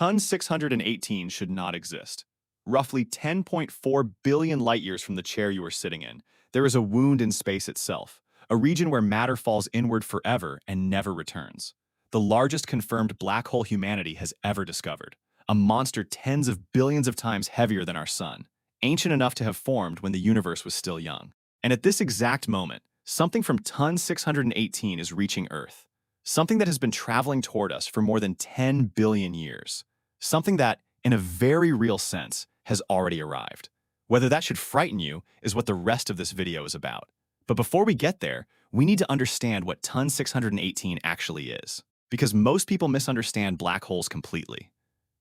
Ton 618 should not exist. Roughly 10.4 billion light-years from the chair you are sitting in, there is a wound in space itself, a region where matter falls inward forever and never returns. The largest confirmed black hole humanity has ever discovered, a monster tens of billions of times heavier than our sun, ancient enough to have formed when the universe was still young. And at this exact moment, something from Ton 618 is reaching Earth. Something that has been traveling toward us for more than 10 billion years. Something that, in a very real sense, has already arrived. Whether that should frighten you is what the rest of this video is about. But before we get there, we need to understand what Ton 618 actually is. Because most people misunderstand black holes completely.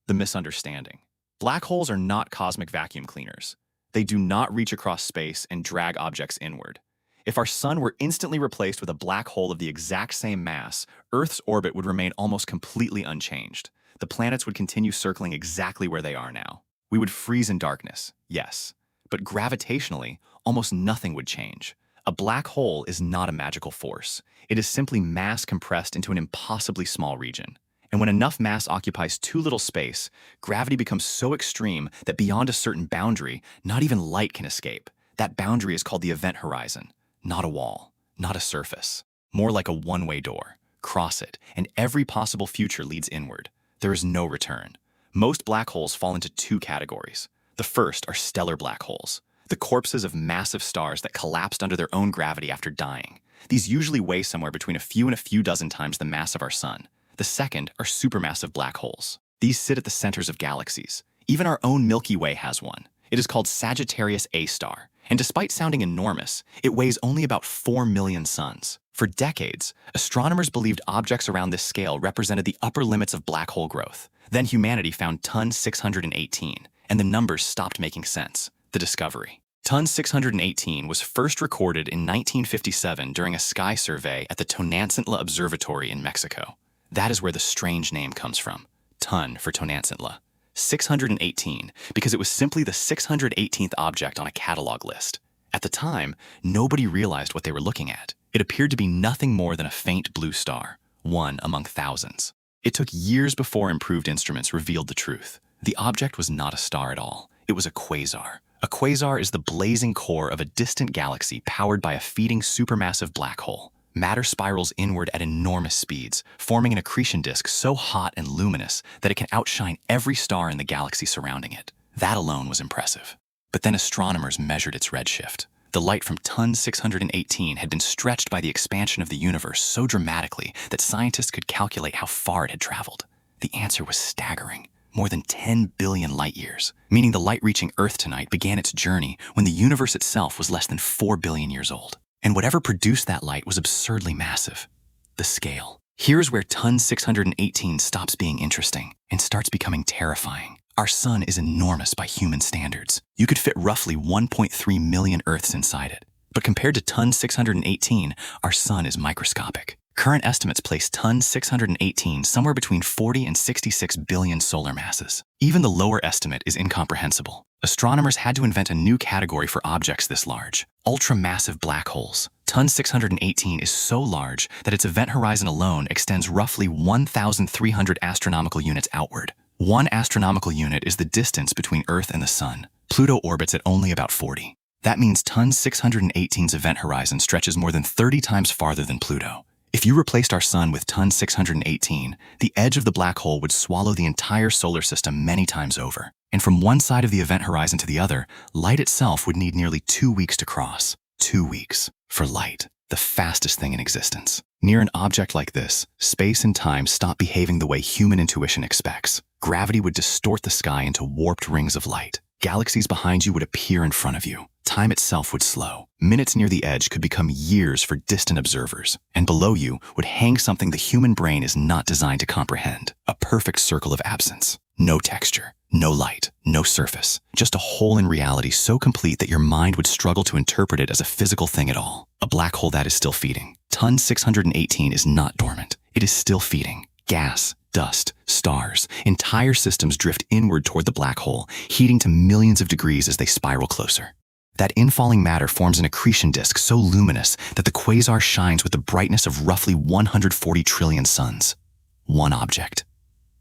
The misunderstanding. Black holes are not cosmic vacuum cleaners. They do not reach across space and drag objects inward. If our sun were instantly replaced with a black hole of the exact same mass, Earth's orbit would remain almost completely unchanged. The planets would continue circling exactly where they are now. We would freeze in darkness, yes. But gravitationally, almost nothing would change. A black hole is not a magical force. It is simply mass compressed into an impossibly small region. And when enough mass occupies too little space, gravity becomes so extreme that beyond a certain boundary, not even light can escape. That boundary is called the event horizon. Not a wall, not a surface. More like a one-way door. Cross it, and every possible future leads inward. There is no return. Most black holes fall into two categories. The first are stellar black holes, the corpses of massive stars that collapsed under their own gravity after dying. These usually weigh somewhere between a few and a few dozen times the mass of our sun. The second are supermassive black holes. These sit at the centers of galaxies. Even our own Milky Way has one. It is called Sagittarius A star, and despite sounding enormous, it weighs only about 4 million suns. For decades, astronomers believed objects around this scale represented the upper limits of black hole growth. Then humanity found Ton 618, and the numbers stopped making sense. The discovery. Ton 618 was first recorded in 1957 during a sky survey at the Tonantzintla Observatory in Mexico. That is where the strange name comes from. Ton for Tonantzintla. 618, because it was simply the 618th object on a catalog list. At the time, nobody realized what they were looking at. It appeared to be nothing more than a faint blue star, one among thousands. It took years before improved instruments revealed the truth. The object was not a star at all. It was a quasar. A quasar is the blazing core of a distant galaxy powered by a feeding supermassive black hole. Matter spirals inward at enormous speeds, forming an accretion disk so hot and luminous that it can outshine every star in the galaxy surrounding it. That alone was impressive. But then astronomers measured its redshift. The light from Ton 618 had been stretched by the expansion of the universe so dramatically that scientists could calculate how far it had traveled. The answer was staggering. More than 10 billion light-years, meaning the light reaching Earth tonight began its journey when the universe itself was less than 4 billion years old. And whatever produced that light was absurdly massive. The scale. Here's where Ton 618 stops being interesting and starts becoming terrifying. Our sun is enormous by human standards. You could fit roughly 1.3 million Earths inside it. But compared to Ton 618, our sun is microscopic. Current estimates place Ton 618 somewhere between 40 and 66 billion solar masses. Even the lower estimate is incomprehensible. Astronomers had to invent a new category for objects this large: ultramassive black holes. Ton 618 is so large that its event horizon alone extends roughly 1,300 astronomical units outward. 1 astronomical unit is the distance between Earth and the Sun. Pluto orbits at only about 40. That means Ton 618's event horizon stretches more than 30 times farther than Pluto. If you replaced our sun with Ton 618, the edge of the black hole would swallow the entire solar system many times over. And from one side of the event horizon to the other, light itself would need nearly 2 weeks to cross. 2 weeks. For light, the fastest thing in existence. Near an object like this, space and time stop behaving the way human intuition expects. Gravity would distort the sky into warped rings of light. Galaxies behind you would appear in front of you. Time itself would slow. Minutes near the edge could become years for distant observers. And below you would hang something the human brain is not designed to comprehend. A perfect circle of absence. No texture, no light, no surface. Just a hole in reality so complete that your mind would struggle to interpret it as a physical thing at all. A black hole that is still feeding. Ton 618 is not dormant. It is still feeding. Gas, dust, stars, entire systems drift inward toward the black hole, heating to millions of degrees as they spiral closer. That infalling matter forms an accretion disk so luminous that the quasar shines with the brightness of roughly 140 trillion suns. One object.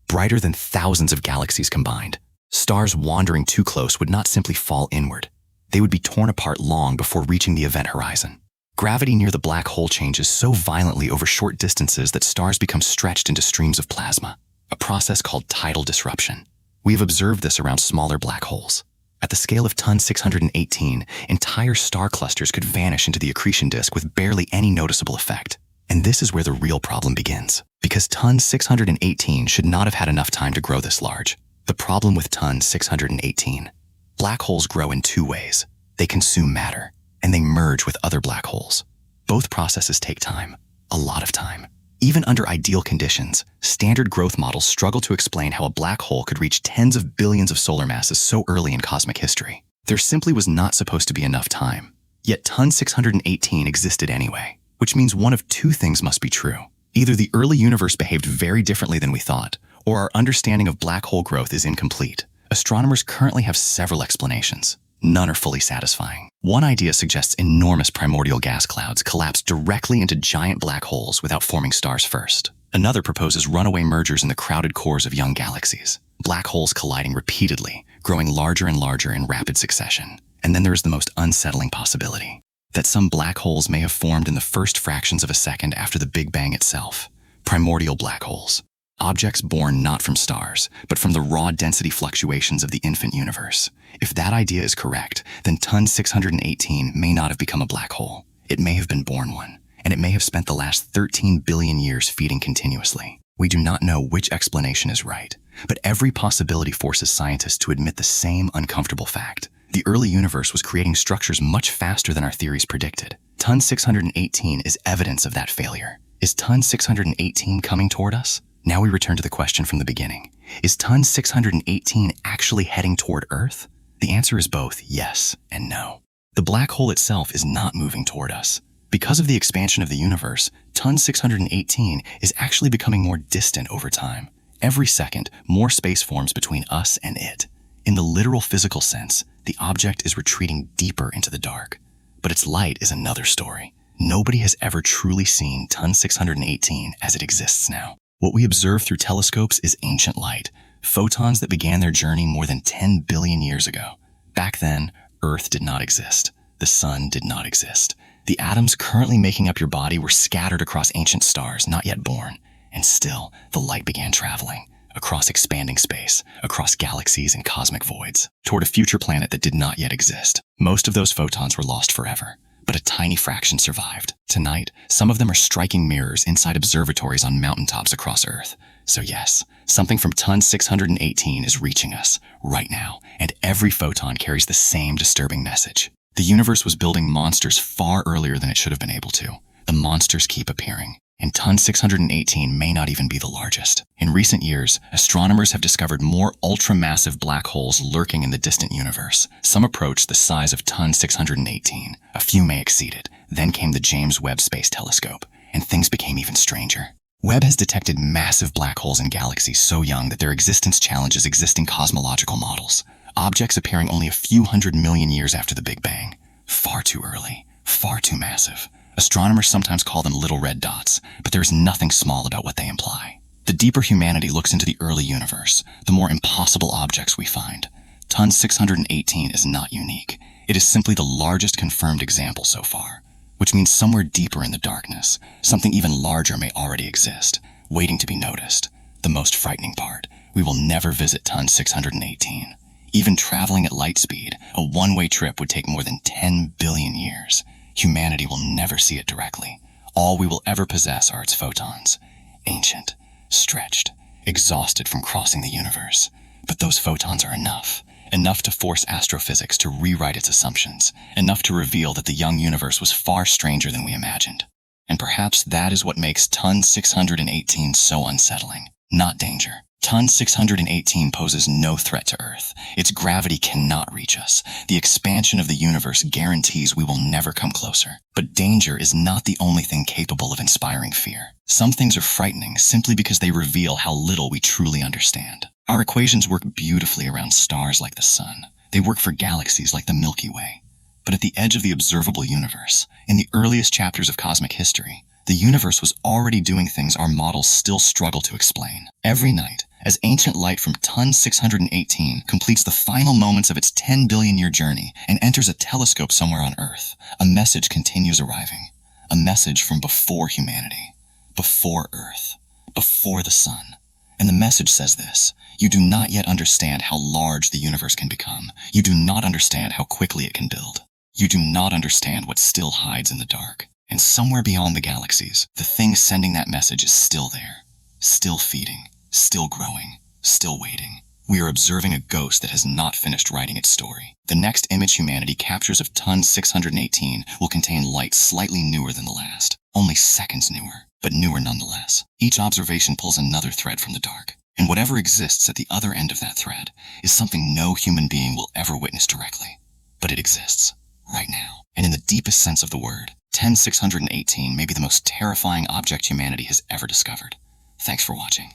brighter than thousands of galaxies combined. Stars wandering too close would not simply fall inward. They would be torn apart long before reaching the event horizon. Gravity near the black hole changes so violently over short distances that stars become stretched into streams of plasma, a process called tidal disruption. We have observed this around smaller black holes. At the scale of ton 618, entire star clusters could vanish into the accretion disk with barely any noticeable effect. And this is where the real problem begins, because ton 618 should not have had enough time to grow this large. The problem with ton 618. Black holes grow in two ways. They consume matter, and they merge with other black holes. Both processes take time, a lot of time. Even under ideal conditions, standard growth models struggle to explain how a black hole could reach tens of billions of solar masses so early in cosmic history. There simply was not supposed to be enough time. Yet ton 618 existed anyway, which means one of two things must be true. Either the early universe behaved very differently than we thought, or our understanding of black hole growth is incomplete. Astronomers currently have several explanations. None are fully satisfying. One idea suggests enormous primordial gas clouds collapsed directly into giant black holes without forming stars first. Another proposes runaway mergers in the crowded cores of young galaxies, black holes colliding repeatedly, growing larger and larger in rapid succession. And then there is the most unsettling possibility, that some black holes may have formed in the first fractions of a second after the Big Bang itself. Primordial black holes. Objects born not from stars, but from the raw density fluctuations of the infant universe. If that idea is correct, then ton 618 may not have become a black hole. It may have been born one, and it may have spent the last 13 billion years feeding continuously. We do not know which explanation is right, but every possibility forces scientists to admit the same uncomfortable fact. The early universe was creating structures much faster than our theories predicted. Ton 618 is evidence of that failure. Is ton 618 coming toward us? Now we return to the question from the beginning. Is ton 618 actually heading toward Earth? The answer is both yes and no. The black hole itself is not moving toward us. Because of the expansion of the universe, ton 618 is actually becoming more distant over time. Every second, more space forms between us and it. In the literal physical sense, the object is retreating deeper into the dark. But its light is another story. Nobody has ever truly seen ton 618 as it exists now. What we observe through telescopes is ancient light, photons that began their journey more than 10 billion years ago. Back then, Earth did not exist. The sun did not exist. The atoms currently making up your body were scattered across ancient stars not yet born. And still, the light began traveling across expanding space, across galaxies and cosmic voids, toward a future planet that did not yet exist. Most of those photons were lost forever, but a tiny fraction survived. Tonight, some of them are striking mirrors inside observatories on mountaintops across Earth. So yes, something from ton 618 is reaching us right now, and every photon carries the same disturbing message. The universe was building monsters far earlier than it should have been able to. The monsters keep appearing, and ton 618 may not even be the largest. In recent years, astronomers have discovered more ultramassive black holes lurking in the distant universe. Some approach the size of ton 618. A few may exceed it. Then came the James Webb Space Telescope, and things became even stranger. Webb has detected massive black holes in galaxies so young that their existence challenges existing cosmological models. Objects appearing only a few 100 million years after the Big Bang. Far too early, far too massive. Astronomers sometimes call them little red dots, but there is nothing small about what they imply. The deeper humanity looks into the early universe, the more impossible objects we find. Ton 618 is not unique. It is simply the largest confirmed example so far, which means somewhere deeper in the darkness, something even larger may already exist, waiting to be noticed. The most frightening part, we will never visit ton 618. Even traveling at light speed, a one-way trip would take more than 10 billion years. Humanity will never see it directly. All we will ever possess are its photons. Ancient, stretched, exhausted from crossing the universe. But those photons are enough. Enough to force astrophysics to rewrite its assumptions. Enough to reveal that the young universe was far stranger than we imagined. And perhaps that is what makes ton 618 so unsettling. Not danger. Ton 618 poses no threat to Earth. Its gravity cannot reach us. The expansion of the universe guarantees we will never come closer. But danger is not the only thing capable of inspiring fear. Some things are frightening simply because they reveal how little we truly understand. Our equations work beautifully around stars like the sun. They work for galaxies like the Milky Way. But at the edge of the observable universe, in the earliest chapters of cosmic history, the universe was already doing things our models still struggle to explain. Every night, As ancient light from Ton 618 completes the final moments of its 10 billion year journey and enters a telescope somewhere on Earth, a message continues arriving. A message from before humanity, before Earth, before the sun. And the message says this: you do not yet understand how large the universe can become. You do not understand how quickly it can build. You do not understand what still hides in the dark. And somewhere beyond the galaxies, the thing sending that message is still there, still feeding, still growing, still waiting. We are observing a ghost that has not finished writing its story. The next image humanity captures of Ton 618 will contain light slightly newer than the last, only seconds newer, but newer nonetheless. Each observation pulls another thread from the dark, and whatever exists at the other end of that thread is something no human being will ever witness directly. But it exists, right now. And in the deepest sense of the word, Ton 618 may be the most terrifying object humanity has ever discovered. Thanks for watching.